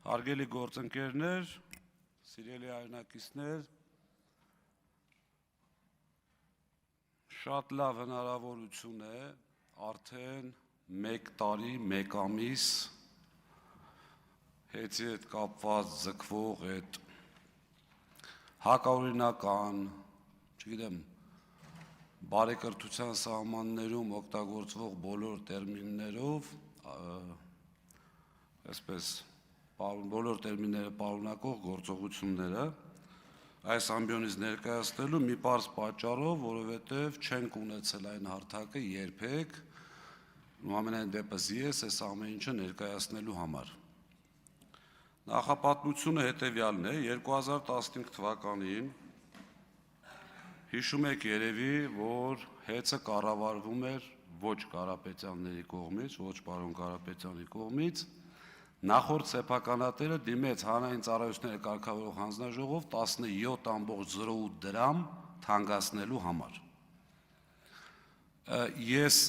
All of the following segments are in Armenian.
Հարգելի գործընկերներ, սիրելի հայրենակիցներ, շատ լավ հնարավորություն է արդեն 1 տարի, 1 ամիս հետի հետ կապված ձգվող այդ հակաօրինական, չգիտեմ, բարեկրթության սահմաններում օգտագործվող բոլոր տերմիններով, այսպես բոլոր տերմինները պարունակող գործողությունները այս ամբիոնից ներկայացնելու մի պարզ պատճառով, որովհետև չենք ունեցել այն հարթակը երբեք, ամենայն դեպս ես այս ամեն ինչը ներկայացնելու համար։ Նախապատմությունը հետևյալն է, 2015 թվականին հիշում եք երևի, որ հեծը կառավարվում էր ոչ Կարապետյանների կողմից, ոչ պարոն Կարապետյանի կողմից, նախորդ սեփականատերը դիմեց հանրային ծառայությունների կարգավորող հանձնաժողով 17.08 դրամ թանկացնելու համար։ Ես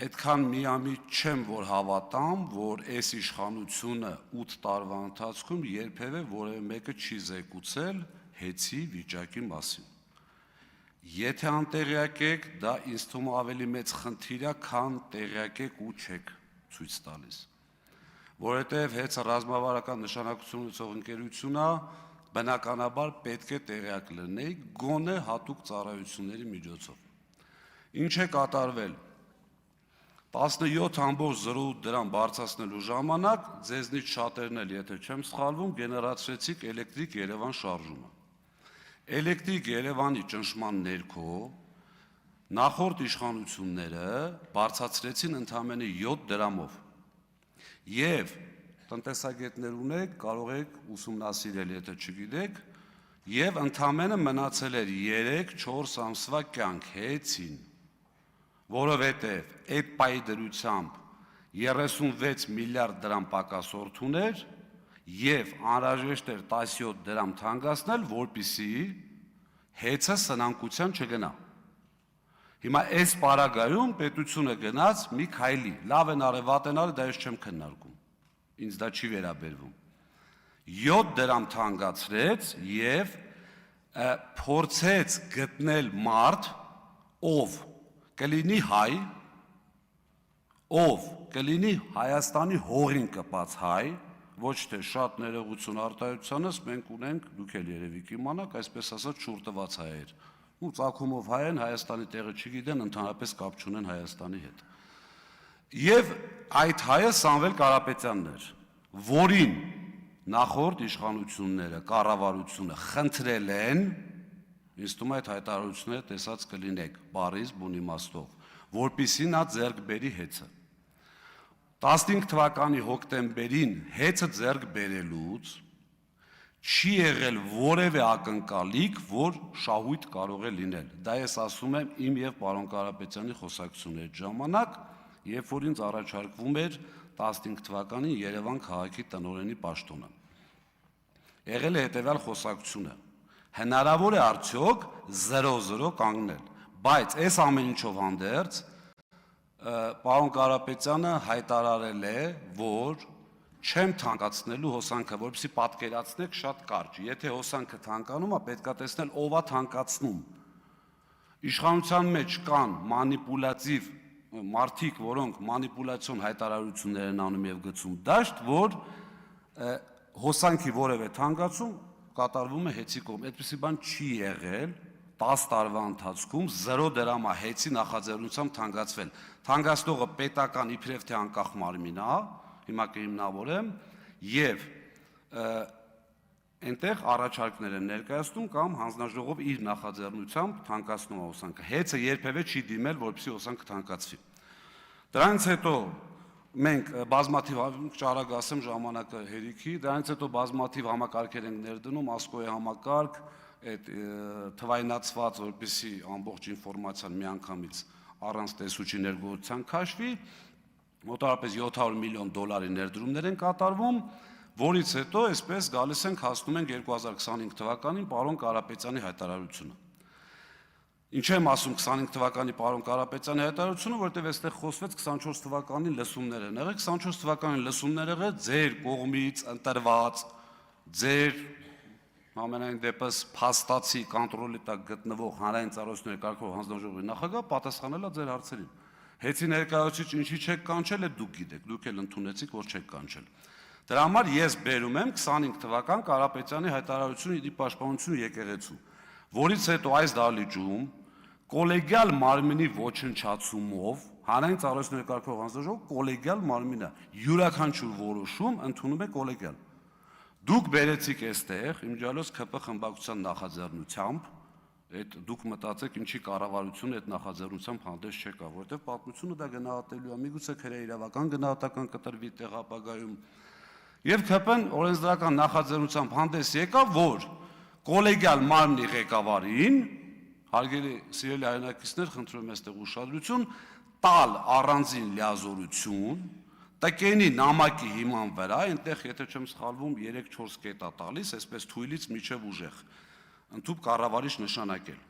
այդքան միամիտ չեմ, որ հավատամ, որ այս իշխանությունը 8 տարվա ընթացքում երբևէ որևէ մեկը չի զեկուցել հեծի վիճակի մասին։ Եթե անտեղյակ եք, դա ինձ թվում է ավելի մեծ խնդիր է, քան տեղյակ եք ու չեք ցույց տալիս։ Որովհետև հեծը ռազմավարական նշանակություն ունեցող ընկերություն է, բնականաբար պետք է տեղյակ լինեիք գոնե հատուկ ծառայությունների միջոցով։ Ինչ է կատարվել։ 17.08 դրամ բարձրացնելու ժամանակ ձեզնից շատերն էլ, եթե չեմ սխալվում, գեներացրեցիք Էլեկտրիկ Երևան շարժումը։ Էլեկտրիկ Երևանի ճնշման ներքո նախորդ իշխանությունները բարձրացրեցին ընդամենը 7 դրամով։ Եվ տնտեսագետներ ունեք, կարող եք ուսումնասիրել, եթե չգիտեք, եւ ընդամենը մնացել էր 3-4 ամսվա կյանք հեծին, որովհետեւ այդ պայի դրությամբ 36 միլիարդ դրամ պակասորդ ուներ եւ անհրաժեշտ էր 17 դրամ թանկացնել, որպեսզի հեծը սնանկության չգնա։ Հիմա այս պարագայում պետությունը գնաց մի քայլի, լավ են արել, վատ են արել, դա ես չեմ քննարկում, ինձ դա չի վերաբերվում։ 7 դրամ թանկացրեց եւ փորձեց գտնել մարդ, ով կլինի հայ, ով կլինի Հայաստանի հողին կպած հայ, ոչ թե շատ ներողություն արտահայտությանս, մենք ունենք, դուք էլ երևի կիմանաք, այսպես ասած շուրտված հայեր, ու ծագումով հայ են, Հայաստանի տեղը չգիտեն, ընդհանրապես կապ չունեն Հայաստանի հետ։ Եվ այդ հայը Սամվել Կարապետյանն էր, որին նախորդ իշխանությունները, կառավարությունը խնդրել են, ինձ թվում է այդ հայտարարությունները տեսած կլինեք, բառից բուն իմաստով, որպեսզի նա ձեռք բերի հեծը։ 15 թվականի հոկտեմբերին հեծը ձեռք բերելուց չի եղել որևէ ակնկալիք, որ շահույթ կարող է լինել։ Դա ես ասում եմ իմ եւ պարոն Կարապետյանի խոսակցությունների ժամանակ, երբ որ ինձ առաջարկվում էր 15 թվականին Երևան քաղաքի տնօրենի պաշտոնը։ Եղել է հետևյալ խոսակցությունը. հնարավոր է արդյոք 0-0 կանգնել, բայց այս ամեն ինչով հանդերձ պարոն Կարապետյանը հայտարարել է, որ չեմ թանկացնելու հոսանքը, որպեսզի պատկերացնեք շատ կարճ, եթե հոսանքը թանկանում է, պետք է տեսնել ով է թանկացնում։ Իշխանության մեջ կան մանիպուլատիվ մարդիկ, որոնք մանիպուլյացիոն հայտարարություններ են անում եւ գցում դաշտ, որ հոսանքի որևէ թանկացում կատարվում է հեծի կողմից։ Այդպիսի բան չի եղել 10 տարվա ընթացքում 0 դրամ է հեծի նախաձեռնությամբ թանկացվել։ Թանկացնողը պետական իբրև թե անկախ մարմին է, հիմա կհիմնավորեմ, եւ այնտեղ առաջարկներ են ներկայացնում կամ հանձնաժողով իր նախաձեռնությամբ թանկացնում է հոսանքը։ Հեծը երբևէ չի դիմել, որպեսզի հոսանքը թանկացվի։ Դրանից հետո մենք բազմաթիվ ճարագ ասեմ ժամանակը հերիքի, դրանից հետո բազմաթիվ համակարգեր ենք ներդնում, ասկոյի համակարգ, այդ թվայնացված, որպեսզի ամբողջ ինֆորմացիան միանգամից առանց տեսուչի ներգործության քաշվի, մոտավորապես 700 միլիոն դոլարի ներդրումներ են կատարվում, որից հետո այսպես գալիս ենք հասնում ենք 2025 թվականին պարոն Կարապետյանի հայտարարությունը։ Ինչ եմ ասում 25 թվականի պարոն Կարապետյանի հայտարարությունը, որտեղ այստեղ խոսվեց 24 թվականին լսումներ են եղել, 24 թվականին լսումներ եղել ձեր կողմից ընտրված, ձեր ամենայն դեպս փաստացի կոնտրոլի տակ գտնվող հանրային ծառայությունների կարգավորող հանձնաժողովի նախագահ պատասխանել է ձեր հարցերին։ Հեցի ներկայացուցիչ ինչի չեք կանչել, դուք գիտեք, դուք էլ ընդունեցիք, որ չեք կանչել։ Դրա համար ես բերում եմ 25 թվական Կարապետյանի հայտարարությունը իր պաշտպանությունը եկեղեցու, որից հետո այս դահլիճում կոլեգիալ մարմինի ոչնչացումով հանրային ծառայությունների կարգավորող հանձնաժողովը կոլեգիալ մարմին է, յուրաքանչյուր որոշում ընդունում է կոլեգիալ։ Դուք բերեցիք այստեղ, իմջալոց ՔՊ խմբակցության նախաձեռնությամբ, այդ դուք մտածեք ինչի կառավարությունը այդ նախաձեռնությամբ հանդես չեկա, որովհետև պատմությունը դա գնահատելու է, միգուցե քրեիրավական գնահատական կտրվի տեղ ապագայում։ Եվ ՔՊ-ն օրենսդրական նախաձեռնությամբ հանդես եկավ, որ կոլեգիալ մարմնի ղեկավարին, հարգելի սիրելի հայրենակիցներ, խնդրում եմ այստեղ ուշադրություն, տալ առանձին լիազորություն տկենի նամակի հիման վրա, այնտեղ, եթե չեմ սխալվում, 3-4 կետ է տալիս, այսպես թույլից միջև ուժեղ, ընդհուպ կառավարիչ նշանակել։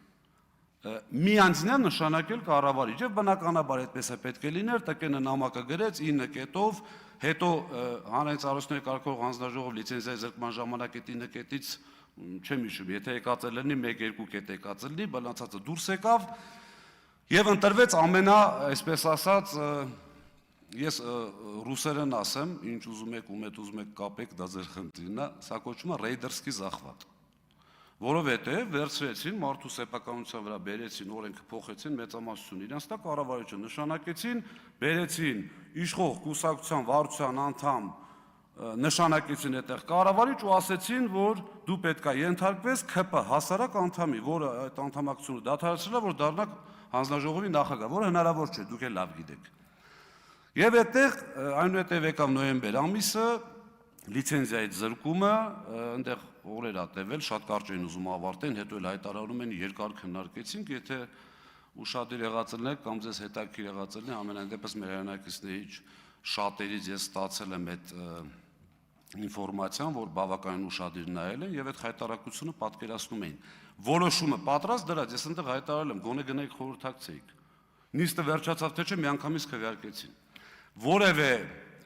Մի անձին է նշանակել կառավարիչ, եւ բնականաբար այդպես է պետք է լիներ, տկենը նամակը գրեց 9 կետով, հետո հանրային ծառայությունների կարգավորող հանձնաժողով լիցենզիայի զրկման ժամանակ այդ 9 կետից չեմ հիշում, եթե եկած է լինի 1-2 կետ եկած լինի, բնացածը դուրս եկավ եւ ընտրվեց ամենա, այսպես ասած, ես ռուսերեն ասեմ, ինչ ուզում եք, ում հետ ուզում եք կապեք, դա ձեր խնդիրն է, սա կոչվում է ռեյդերսկի զախվատ, որովհետև վերցրեցին մարդու սեփականության վրա բերեցին, օրենքը փոխեցին, մեծամասնություն իրենց տակ կառավարիչը նշանակեցին, բերեցին իշխող կուսակցության վարչության անդամ, նշանակեցին այդտեղ կառավարիչ ու ասեցին, որ դու պետք է ենթարկվես ՔՊ հասարակ անդամի, որը այդ անդամակցությունը դադարեցրել է, որ դառնաք հանձնաժողովի նախագահ, որը հնարավոր չէ, դուք էլ լավ գիտեք։ Եվ այդտեղ այնուհետև եկավ նոյեմբեր ամիսը, լիցենզիայի զրկումը, այնտեղ օրեր ա տևել, շատ կարճ էին ուզում ավարտեն, հետո էլ հայտարարում են երկար քննարկեցինք, եթե ուշադիր եղած ելնեք կամ ձեզ հետաքրքիր եղած ելնի, ամենայն դեպս մեր հայրենակիցներից շատերից ես ստացել եմ այդ ինֆորմացիան, որ բավականին ուշադիր նայել են եւ այդ հայտարարությունը պատկերացնում էին։ Որոշումը պատրաստ դրած, ես այնտեղ հայտարարել եմ, գոնե գնայիք խորհրդակցեիք։ Նիստը վերջացավ թե չէ, միանգամից քվեարկեցին։ Որևէ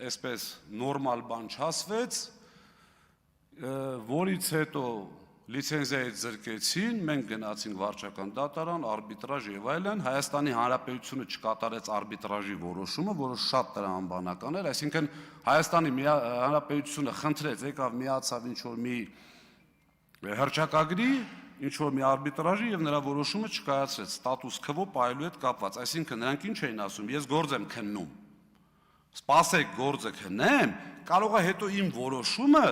այսպես նորմալ բան չասվեց, որից հետո լիցենզիայից զրկեցին, մենք գնացինք վարչական դատարան, արբիտրաժ եւ այլն, Հայաստանի Հանրապետությունը չկատարեց արբիտրաժի որոշումը, որը շատ տրամաբանական էր, այսինքն Հայաստանի Հանրապետությունը խնդրեց, եկավ միացավ ինչ որ մի հռչակագրի, ինչ որ մի արբիտրաժի եւ նրա որոշումը չկայացրեց, ստատուս քվո պայելու հետ կապված, այսինքն նրանք ինչ էին ասում, ես գործ եմ քննում, սպասեք գործը քննեմ, կարող է հետո իմ որոշումը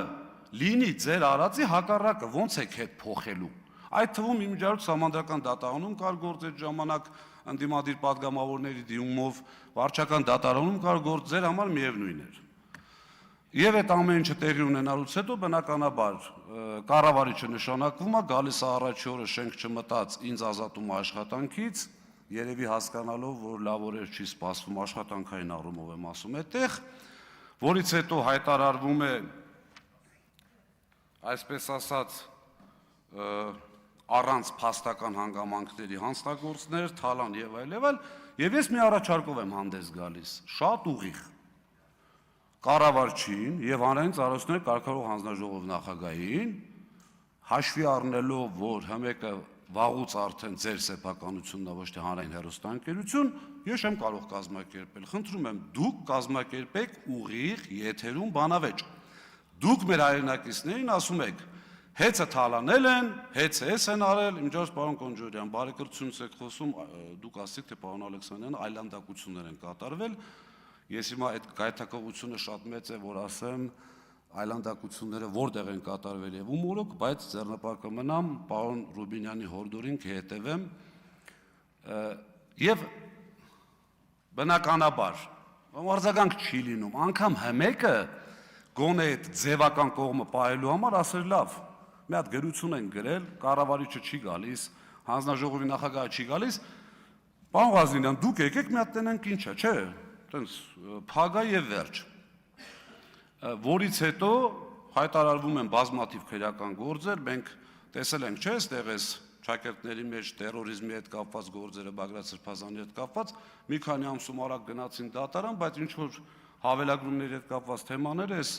լինի ձեր արածի հակառակը, ոնց եք հետ փոխելու։ Այդ թվում իմիջիայլոց համանդրական դատարանում կար գործ այդ ժամանակ ընդդիմադիր պատգամավորների դիմումով, վարչական դատարանում կար գործ, ձեր համար միևնույն էր։ Եվ այդ ամեն ինչը տեղի ունենալուց հետո բնականաբար կառավարիչը նշանակվում է, գալիս է առաջի օրը շենք չմտած, ինձ ազատում է աշխատանքից, երևի հասկանալով, որ լավ օրեր չի սպասվում աշխատանքային առումով եմ ասում այդտեղ, որից հետո հայտարարվում է այսպես ասած առանց փաստական հանգամանքների հանձնագործներ, թալան եւ այլ, եւ ես մի առաջարկով եմ հանդես գալիս, շատ ուղիղ կառավարչին եւ հանրային ծառայությունների կարգավորող հանձնաժողով նախագահին, հաշվի առնելով, որ հմեկը վաղուց արդեն ձեր սեփականությունն է, ոչ թե հանրային հեռուստաընկերություն, ես չեմ կարող կազմակերպել, խնդրում եմ, դուք կազմակերպեք ուղիղ եթերում բանավեճ։ Դուք մեր հայրենակիցներին ասում եք, հեծը թալանել են, հեծը էս են արել, իմջոց պարոն Կոնջորյան, բարեկրությունից եք խոսում, դուք ասիք, թե պարոն Ալեքսանյան այլանդակություններ են կատարվել, ես հիմա այդ գայթակղությունը շատ մեծ է, որ ասեմ, այլանդակությունները որտեղ են կատարվել եւ ում օրոք, բայց ձեռնպարկը մնամ, պարոն Ռուբինյանի հորդորին կհետևեմ եւ բնականաբար արձագանք չի լինում, անգամ հմեկը գոնե այդ ձևական կողմը պահելու համար ասել լավ, մի հատ գրություն են գրել, կառավարիչը չի գալիս, հանձնաժողովի նախագահը չի գալիս, պարոն Ղազնինյան, դուք եկեք մի հատ տենենք ինչ է, չէ, տենց փագա եւ վերջ, որից հետո հայտարարվում են բազմաթիվ քրեական գործեր, մենք տեսել ենք, չէ, այստեղ էս շակերտների մեջ տերորիզմի հետ կապված գործերը, Բագրատ Սրբազանի հետ կապված, մի քանի ամսում արագ գնացին դատարան, բայց ինչ որ հավելագրումների հետ կապված թեմաները էս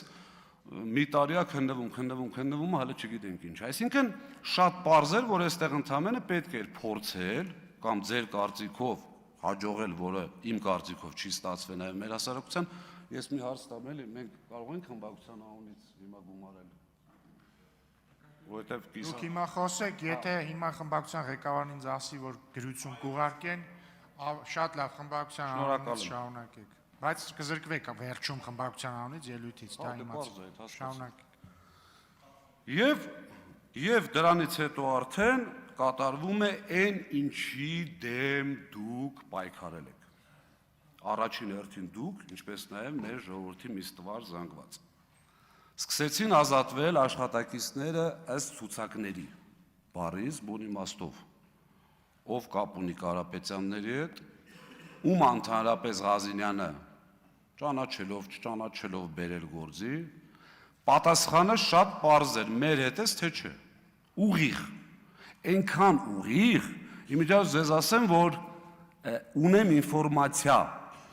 մի տարիա քննվում, հələ չգիտենք ինչ։ Այսինքն շատ պարզ էր, որ այստեղ ընդամենը պետք էր փորձել կամ ձեր կարծիքով հաջողել, որը իմ կարծիքով չի ստացվել նաև մեր հասարակության, ես մի հարց տամ էլի, մենք կարող ենք խմբակցության անունից հիմա գումարել։ Որովհետև Դուք հիմա խոսեք, եթե հիմա խմբակցության ղեկավարն ինձ ասի, որ գրություն կուղարկեն, շատ լավ խմբակցության անունից շարունակեք։ Բայց կզրկվեք վերջում խմբակցության անունից ելույթից, դա իմաց։ Շարունակեք։ Եվ դրանից հետո արդեն կատարվում է այն ինչի դեմ դուք պայքարել եք։ Առաջին հերթին դուք, ինչպես նաև մեր ժողովրդի մի ստվար զանգված։ Սկսեցին ազատվել աշխատակիցները ըստ ցուցակների, բառից բուն իմաստով, ով կապ ունի Կարապետյանների հետ, ում ընդհանրապես Ղազինյանը չճանաչելով բերել գործի, պատասխանը շատ պարզ էր, մեր հետ ես թե չէ, ուղիղ, այնքան ուղիղ, իմիջիայլոց ձեզ ասեմ, որ ունեմ ինֆորմացիա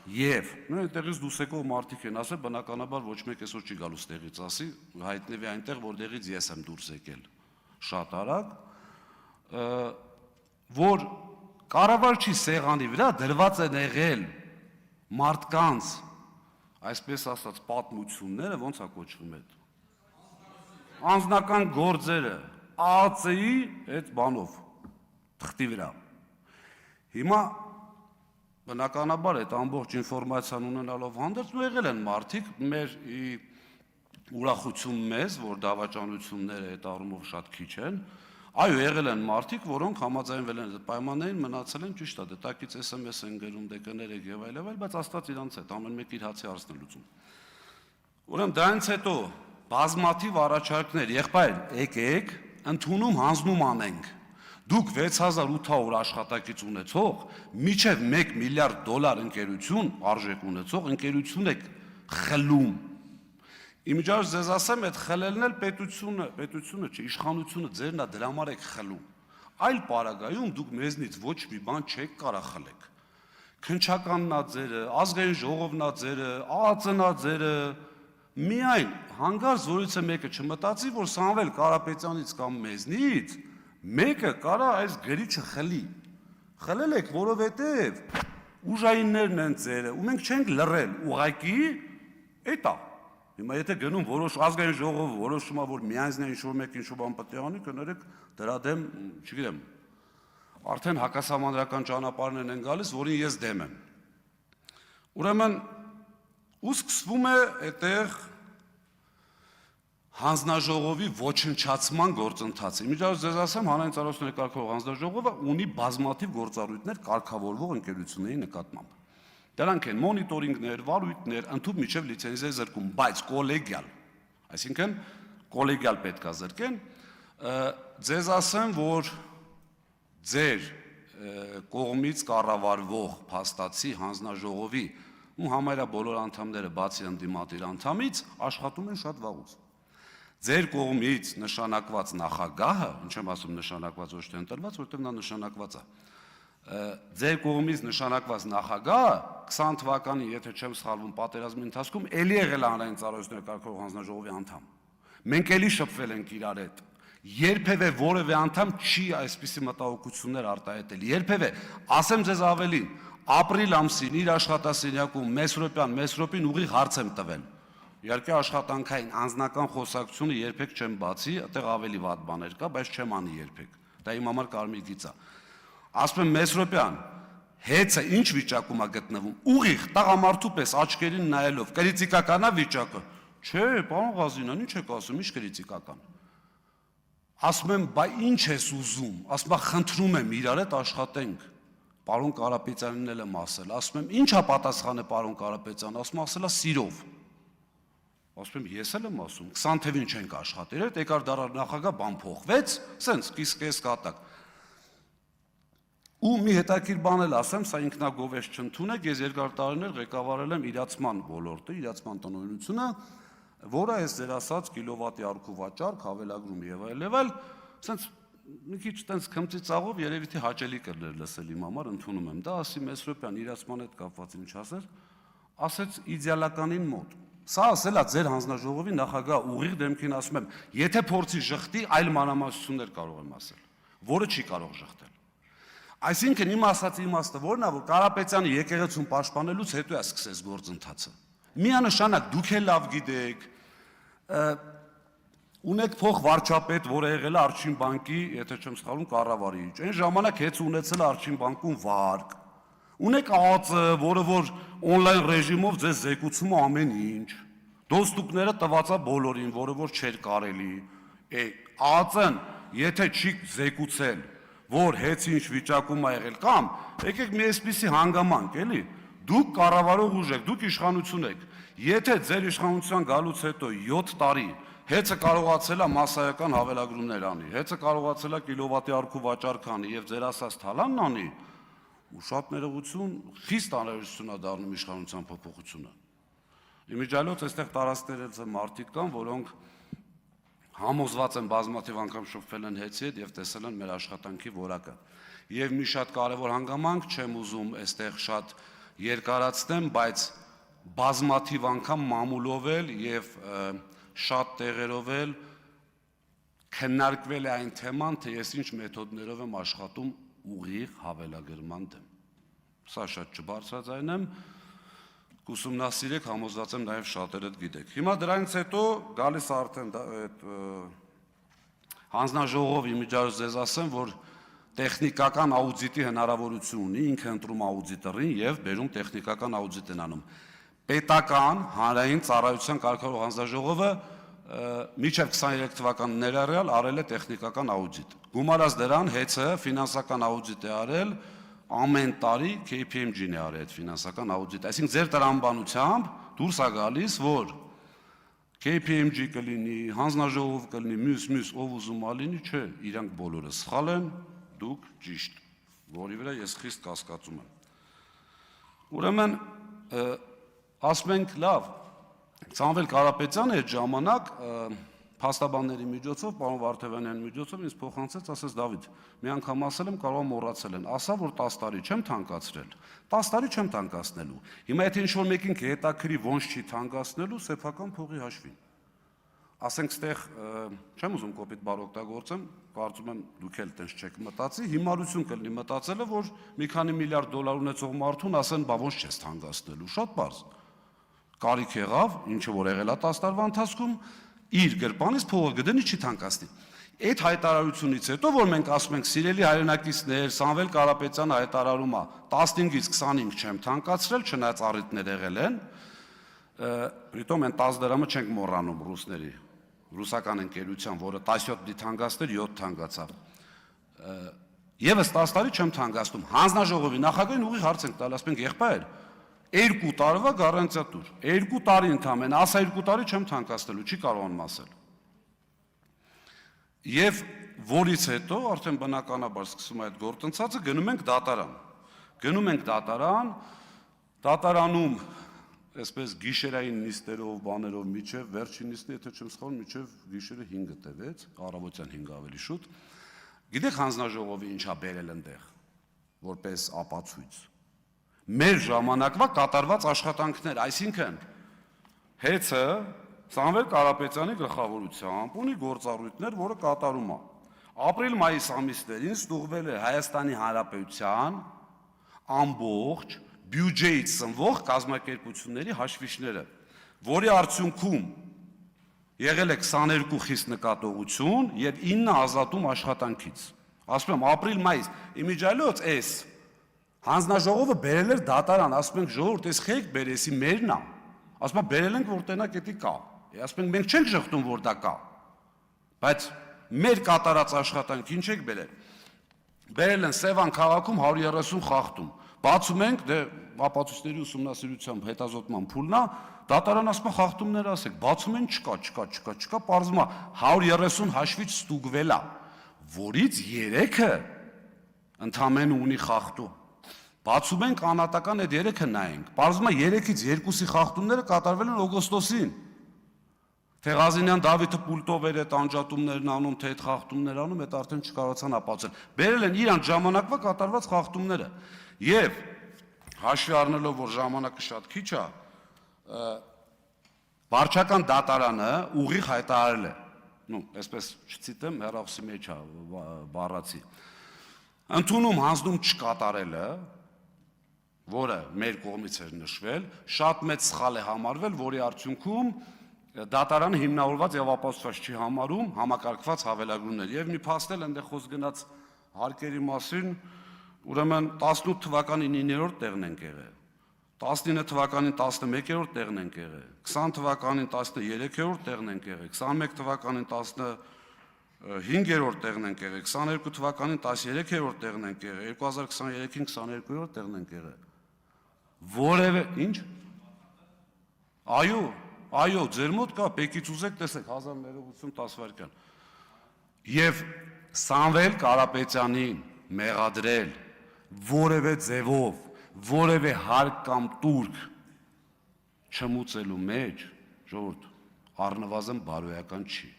եւ այնտեղից դուրս եկող մարդիկ են ասել, բնականաբար ոչ մեկ այսօր չի գալու ստեղից ասի, հայտնվի այնտեղ, որտեղից ես եմ դուրս եկել շատ արագ, որ կառավարչի սեղանի վրա դրված են եղել մարդկանց, այսպես ասած, պատմությունները, ոնց է կոչվում այդ, անձնական գործերը, ԱԱՑ-ի այդ բանով, թղթի վրա։ Հիմա բնականաբար այդ ամբողջ ինֆորմացիան ունենալով հանդերձ եղել են մարդիկ, մեր ուրախություն մեզ, որ դավաճանությունները այդ առումով շատ քիչ են, այո, եղել են մարդիկ, որոնք համաձայնվել են այդ պայմաններին, մնացել են ճիշտ է, դետակից SMS են գրում, դեկներեք եւ այլ, բայց Աստված իրանց հետ, ամեն մեկ իր հացի հարցն է լուծում։ Ուրեմն դրանից հետո բազմաթիվ առաջարկներ, եղբայր, եկեք, ընդունում հանձնում անենք։ Դուք 6800 աշխատակից ունեցող, մինչև $1 միլիարդ ընկերություն, արժեք ունեցող ընկերություն եք խլում։ Իմիջիայլոց ձեզ ասեմ, այդ խլելն էլ պետությունը չէ, իշխանությունը ձերն է, դրա համար եք խլում։ Այլ պարագայում դուք մեզնից ոչ մի բան չեք կարող խլեք։ Քննչականն է ձերը, ազգային ժողովն է ձերը, ԱԱԾ-ն է ձերը, միայն հանկարծ որից է մեկը չմտածի, որ Սամվել Կարապետյանից կամ մեզնից մեկը կարա այս գրիչը խլի։ Խլել եք, որովհետև ուժայիններն են ձերը, ու մենք չենք լռել, ուղղակի էդ է։ Հիմա եթե գնում որոշ ազգային ժողովը որոշում է, որ միանձնյա ինչ-որ մեկ ինչ-որ բան պետք է անի, կներեք դրա դեմ, չգիտեմ, արդեն հակասահմանադրական ճանապարհներն են գալիս, որին ես դեմ եմ։ Ուրեմն ու սկսվում է այդտեղ հանձնաժողովի ոչնչացման գործընթացը։ Իմիջիայլոց ձեզ ասեմ, հանրային ծառայությունների կարգավորող հանձնաժողովը ունի բազմաթիվ գործառույթներ կարգավորվող ընկերությունների նկատմամբ։ Դրանք են մոնիտորինգներ, վարույթներ, ընդհանուր միջև լիցենզիա զրկում, բայց կոլեգիալ, այսինքն կոլեգիալ պետք է զրկեն, ձեզ ասեմ, որ ձեր կողմից կառավարվող փաստացի հանձնաժողովի ու համարյա բոլոր անդամները բացի ընդդիմադիր անդամից աշխատում են շատ վաղուց։ Ձեր կողմից նշանակված նախագահը, ինչ եմ ասում նշանակված ոչ թե ընտրված, որտեղ նա նշանակված է։ Ձեր կողմից նշանակված նախագահը 20 թվականին, եթե չեմ սխալվում, պատերազմի ընթացքում էլի եղել է հանրային ծառայությունների կարգավորող հանձնաժողովի անդամ։ Մենք էլի շփվել ենք իրար հետ։ Երբևէ որևէ անդամ չի այսպիսի մտահոգություններ արտահայտել։ Երբևէ, ասեմ ձեզ ավելին, ապրիլ ամսին իր աշխատասենյակում Մեսրոպին ուղիղ հարց եմ տվել։ Իհարկե աշխատանքային անձնական խոսակցությունը երբեք չեմ բացի, այդտեղ ավելի վատ բաներ կա, բայց չեմ անի երբեք։ Դա իմ համար կարմիր գիծ է։ Ասում եմ Մեսրոպյան, հեծը ինչ վիճակում է գտնվում։ Ուղիղ տղամարդու պես աչքերին նայելով, կրիտիկական է վիճակը։ Չէ, պարոն Ղազինյան, ինչ եք ասում, ինչ կրիտիկական։ Ասում եմ, բա ինչ ես ուզում։ Ասում եմ, խնդրում եմ իրար հետ աշխատենք։ Պարոն Կարապետյանին էլ եմ ասել։ Ասում եմ, ի՞նչ է պատասխանը պարոն Կարապետյան, ասում ասել է սիրով։ Ասում եմ, ես էլ եմ ասում, 20 թվին չենք աշխատել, այդ եկար դարար նախագահ բան փոխվեց, սենց կիս կատակ։ Ու մի հետաքրքիր բան էլ ասեմ, սա ինքնագովեշ չընդունեք, ես երկար տարիներ ղեկավարել եմ իրացման ոլորտը, իրացման տնօրինությունը, որը այս ձեր ասած կիլովատի առքու վաճառք, հավելագրում եւ այլ, սենց մի քիչ տենց քմծիծաղով երևի թե հաճելի կլներ լսել իմ համար, ընդունում եմ դա, ասի Մեսրոպյան իրացման հետ կապված ինչ ասեր, ասեց իդեալականին մոտ։ Սա ասելա ձեր հանձնաժողովի նախագահ ուղիղ դեմքին ասում եմ, եթե փորձի ժխտի, այլ մանրամասնություններ կարող եմ ասել, որը չի կարող ժխտել։ Այսինքն իմ ասած իմաստը որն է, որ Կարապետյանը եկեղեցուն պաշտպանելուց հետո է սկսես գործընթացը։ Միանշանակ դուք էլ լավ գիտեք, ունեք փող վարչապետ, որը եղել է Արջին բանկի, եթե չեմ սխալվում, կառավարիչ։ Այն ժամանակ հեծ ունեցել է Արջին բանկում վարկ։ Ունեք ԱԱԾ, որը որ օնլայն ռեժիմով ձեզ զեկուցում է ամեն ինչ։ Դոստուկները տված է բոլորին, որը որ չէր կարելի։ ԱԱԾ-ն, եթե չի զեկուցել, որ հեծ ինչ վիճակում է եղել, կամ եկեք մի այսպիսի հանգամանք, էլի, դուք կառավարող ուժ եք, դուք իշխանություն եք։ Եթե ձեր իշխանության գալուց հետո 7 տարի հեծը կարողացել է մասսայական հավելագրումներ անի, հեծը կարողացել է կիլովատի արքու վաճառք անի եւ ձեր ասած թալանն անի, ու շատ ներողություն, խիստ անհրաժեշտություն է դառնում իշխանության փոփոխությունը։ Իմիջիայլոց այստեղ տարածքներից մարդիկ կան, որոնք համոզված են բազմաթիվ անգամ շփվել են հեծի հետ եւ տեսել են մեր աշխատանքի որակը։ Եվ մի շատ կարևոր հանգամանք, չեմ ուզում այստեղ շատ երկարացնեմ, բայց բազմաթիվ անգամ մամուլով էլ եւ շատ տեղերով էլ քննարկվել է այն թեման, թե ես ինչ մեթոդներով եմ աշխատում ուղիղ հավելագրման դեմ։ Սա շատ չբարձրաձայնեմ, կուսումնասիրեք, համոզված եմ նաև շատերդ գիտեք։ Հիմա դրանից հետո գալիս արդեն այդ հանձնաժողովի իմիջիայլոց ձեզ ասեմ, որ տեխնիկական աուդիտի հնարավորություն ունի, ինքը ընտրում աուդիտորին եւ բերում տեխնիկական աուդիտ են անում։ Պետական հանրային ծառայության կարգավորող հանձնաժողովը մինչև 23 թվականն ներառյալ արել է տեխնիկական աուդիտ։ Գումարած դրան հեծը ֆինանսական աուդիտ է արել, ամեն տարի KPMG-ն է արել այդ ֆինանսական աուդիտ։ Այսինքն ձեր տրամաբանությամբ դուրս է գալիս, որ KPMG կլինի, հանձնաժողով կլինի, մյուս ով ուզում ալինի, չէ, իրանք բոլորը սխալ են, դուք ճիշտ, որի վրա ես խիստ կասկածում եմ։ Ուրեմն ասում ենք լավ, Սամվել Կարապետյանը այդ ժամանակ փաստաբանների միջոցով, պարոն Վարդևանյանի միջոցով ինձ փոխանցեց, ասեց Դավիթ, մի անգամ ասել եմ, կարող մոռացել են, ասա որ 10 տարի չեմ թանկացրել, 10 տարի չեմ թանկացնելու։ Հիմա եթե ինչ-որ մեկին կհետաքրի ոնց չի թանկացնելու, սեփական փողի հաշվին։ Ասենք ստեղ չեմ ուզում կոպիտ բառ օգտագործեմ, կարծում եմ դուք էլ տենց չեք մտածի, հիմարություն կլինի մտածելը, որ մի քանի միլիարդ դոլար ունեցող մարդուն ասեն, բա ոնց չես թանկացնելու, շատ բարձ։ Կարիք եղավ, ինչը որ եղել է 10 տարվա ընթացքում, իր գրպանից փողը գտնի չի թանկացնի։ Այդ հայտարարությունից հետո, որ մենք ասում ենք սիրելի հայրենակիցներ, Սամվել Կարապետյանը հայտարարում է 15-ից 25 չեմ թանկացրել, չնայած առիթներ եղել են, Պրիտոմ են 10 դրամը չենք մոռանում ռուսների, ռուսական ընկերության, որը 17 պիտի թանկացներ, 7 թանկացավ։ Եվս 10 տարի չեմ թանկացնում։ Հանձնաժողովի նախագահին ուղիղ հարց ենք տալ, ասում ենք եղբայր, 2 տարվա գարանտիա տուր, 2 տարի ընդամենը, ասա 2 տարի չեմ թանկացնելու, չի կարողանում ասել։ Եվ որից հետո արդեն բնականաբար սկսում է այդ գործընթացը, գնում ենք դատարան։ Գնում ենք դատարան, դատարանում այսպես գիշերային նիստերով, բաներով միջև վերջին նիստը, եթե չեմ սխալվում, միջև գիշերը 5-ը տևեց, առավոտյան 5 ավելի շուտ։ Գիտեք հանձնաժողովի ինչա բերել այնտեղ, որպես ապացույց։ Մեր ժամանակվա կատարված աշխատանքներ, այսինքն հեծը Սամվել Կարապետյանի գլխավորությամբ ունի գործառույթներ, որը կատարում է։ Ապրիլ-մայիս ամիսներին ստուգվել է Հայաստանի Հանրապետության ամբողջ բյուջեից ծնվող կազմակերպությունների հաշվիչները, որի արդյունքում եղել է 22 խիստ նկատողություն եւ 9 ազատում աշխատանքից։ Ասում եմ ապրիլ-մայիս, իմիջիայլոց էս հանձնաժողովը բերել էր դատարան, ասում ենք ժողովուրդ, էս խեք բերեսի մերն է։ Ասում եմ բերել ենք որ տենակ էդի կա։ Ասում ենք մենք չենք շղթում որ դա կա։ Բայց մեր կատարած աշխատանքին չեք բերել։ Բերել են Սևան քաղաքում 130 խախտում։ Բացում ենք, դե ապացույցների ուսումնասիրությամբ հետազոտման փուլն է, դատարան ասում է խախտումներ ասեք, բացում են չկա, պարզվում է 130 հաշվիչ ստուգվել է, որից 3-ը ընդամենը ունի խախտում։ Բացում ենք անհատական այդ 3-ը նայենք, պարզվում է 3-ից 2-ի խախտումները կատարվել են օգոստոսին։ Թեղազինյան Դավիթը պուլտով էր այդ անջատումներն անում, թե այդ խախտումներ անում, այդ արդեն չկարողացան ապացուցել։ Բերել են իրանց ժամանակվա կատարված խախտումները։ Եվ հաշվի առնելով, որ ժամանակը շատ քիչ է, վարչական դատարանը ուղիղ հայտարարել է, այսպես չցիտեմ, հեռախոսի մեջ է բառացի, ընդունում հանձնում չկատարելը, որը մեր կողմից էր նշվել, շատ մեծ սխալ է համարվել, որի արդյունքում դատարանը հիմնավորված եւ ապացուցված չի համարում համակարգված հավելագրումներ։ Եվ մի փաստել այնտեղ խոսք գնաց հարկերի մասին, ուրեմն 18 թվականին 9-րդ տեղն ենք եղել, 19 թվականին 11-րդ տեղն ենք եղել, 20 թվականին 13-րդ տեղն ենք եղել, 21 թվականին 15-րդ տեղն ենք եղել, 22 թվականին 13-րդ տեղն ենք եղել, 2023-ին 22-րդ տեղն ենք եղել։ Որևէ ինչ։ Այո, ձեր մոտ կա, պեկից ուզեք տեսեք 1080 տասվայրկյան։ Եվ Սամվել Կարապետյանին մեղադրել որևէ ձևով, որևէ հարկ կամ տուրք չմուծելու մեջ, ժողովուրդ, առնվազն բարոյական չի։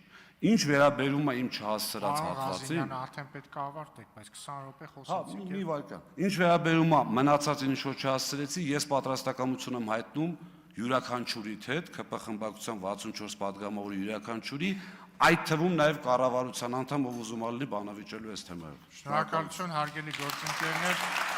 Ինչ վերաբերում է իմ չհասցրած հատվածին, արդեն պետք է ավարտեք, բայց 20 րոպե հա, խոսեցիք։ մի վայրկյան։ Ինչ վերաբերում է մնացածին ինչ որ չհասցրեցի, ես պատրաստակամություն եմ հայտնում յուրաքանչյուրիդ հետ, ԿՊ խմբակցության 64 պատգամավորի յուրաքանչյուրի, այդ թվում նաև կառավարության անդամ, ով ուզում ալնի բանավիճելու այս թեմայով։ Շնորհակալություն, հարգելի գործընկերներ։